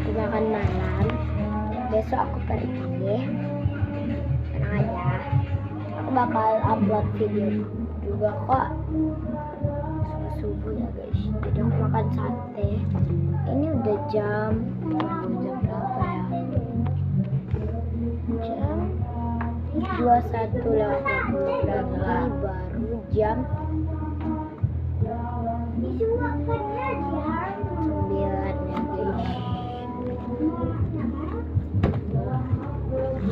untuk makan malam. Besok aku pergi. Tenang aja. Aku bakal upload video juga kok. Subuh ya guys. Jadi aku makan sate. Ini udah jam berapa ya? Jam 21 lewat 20 berarti baru jam 9 ya guys.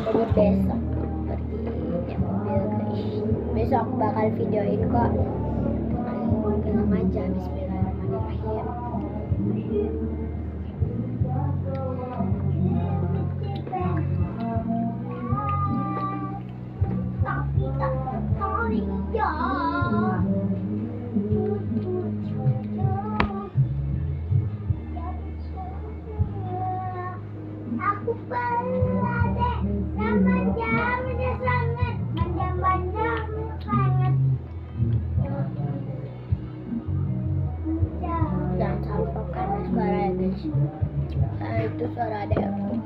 Jadi besok pergi naik mobil guys. Besok aku bakal videoin kok. Tenang aja. Bismillahirrahmanirrahim. Aku pernah deh sama jamnya sangat panjang-panjang sangat. Jangan salvo karena suara ya guys. Itu suara adek aku.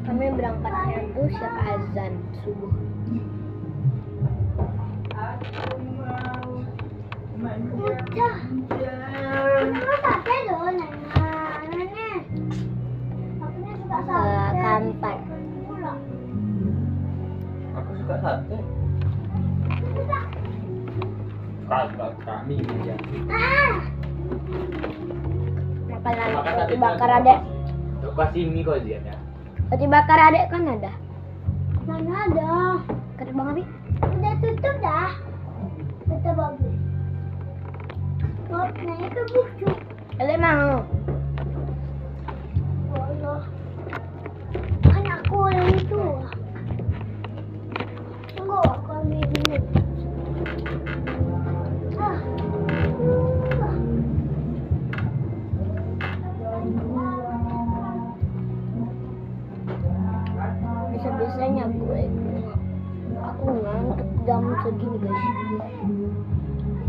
Kami berangkatnya tuh siap azan subuh. Udah. Kamu sate loh, Nenek. Aku suka sate. Kampan. Aku suka sate. Kagak kami aja. Makanan Makan roti sate bakar itu adek. Lu kasih mie kok Zian ya. Roti bakar adek kan ada. Mana ada? Kata Bang Abi. Udah tutup dah. Tutup bagus. Oh, naik ke buku. Adek mau. Allah. Kan aku orang tua. Tunggu, aku ambil dulu. Ah. Bisa-bisanya gue. Aku ngantuk jam segini guys.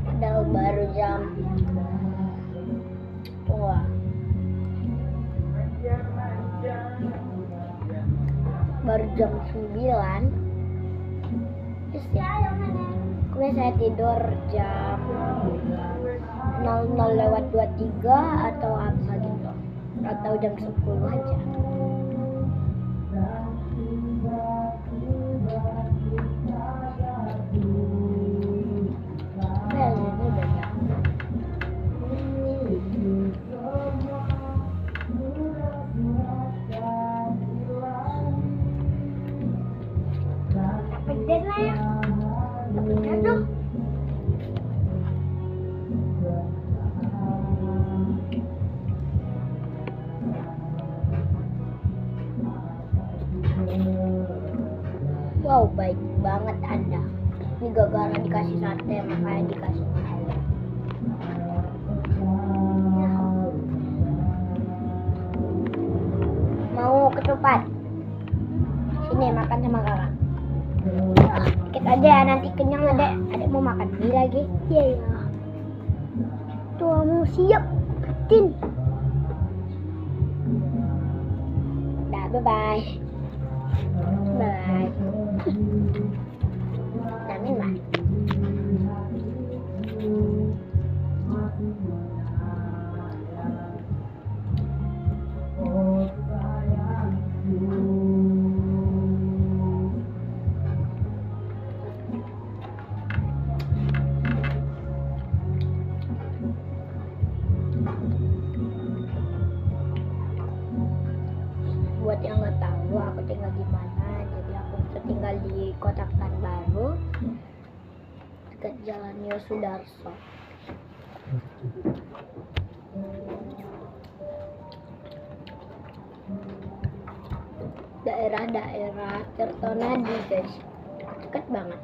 Padahal baru jam tua. Baru jam 9. Terus ya, aku biasanya tidur jam 00 lewat 23 atau apa gitu. Atau jam 10 aja. Pedes lah ya. Pedes tuh. Wow, baik banget Anda. Ini gara-gara dikasih sate makanya dikasih mahal. Mau ketupat? Sini makan sama kakak. Dikit aja ya, nanti kenyang adek. Adek mau makan mie lagi? Iya ya. Tuamu siap. Tin. Dah, bye-bye. Bye. Jamin lah. Buat yang nggak tahu aku tinggal di mana, jadi aku tinggal di Kota Pekanbaru dekat Jalan Yosudarso. Daerah-daerah Tirtonadi guys, dekat banget.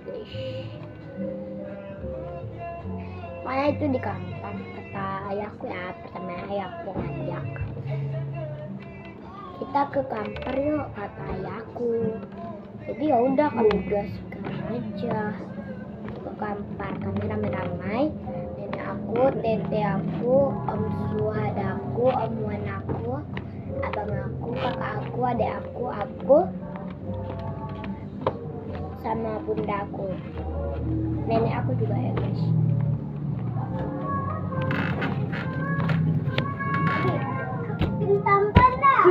guys. Makanya itu di kampung kata ayahku ya, pertama ayahku ngajak kita ke kamper yuk kata ayahku. Jadi ya udah kami gaskan aja ke kamper, kami ramai-ramai, nenek aku, tete aku, om suhadaku, om wan aku, abang aku, kakak aku, adik aku sama bunda aku, nenek aku juga ya guys. Tampan dah.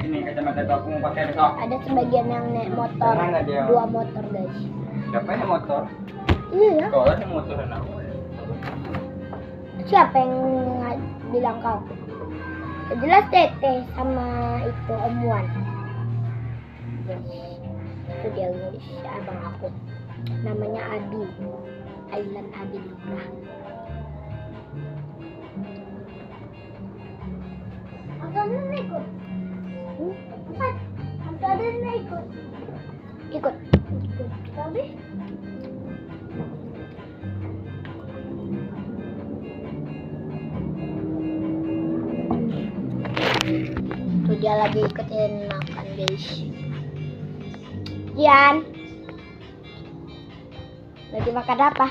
Ini kacamata itu aku mau pakai besok. Ada sebagian yang naik motor, Tenang nggak dia? 2 motor guys. Siapa yang motor? Iya ya. Soalnya yang motor enak. Siapa yang bilang kau? Jelas tete sama itu om Wan. Yes. Itu dia guys, abang aku. Namanya Abi. Ailan Abi Lurah. Abang ikut. Abang ikut. Ikut. Tapi Tuh dia lagi ikutin makan guys. Ian, lagi makan apa?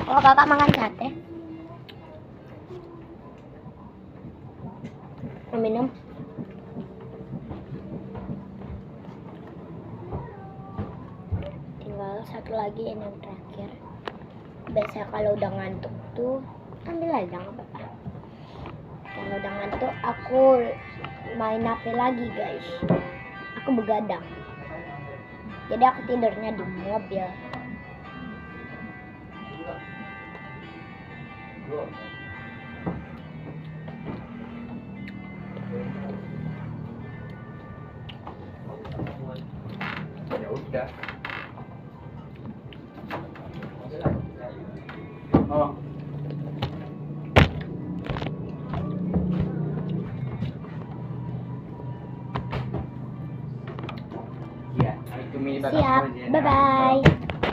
Kalau kakak makan sate, mau minum? Tinggal satu lagi ini yang terakhir. Biasa kalau udah ngantuk tuh ambil aja nggak apa-apa. Kalau udah ngantuk aku main HP lagi guys. Aku begadang. Jadi aku tidurnya di mobil. Ya udah. Oh. Iya, itu mie bakar Siap, aja. bye bye.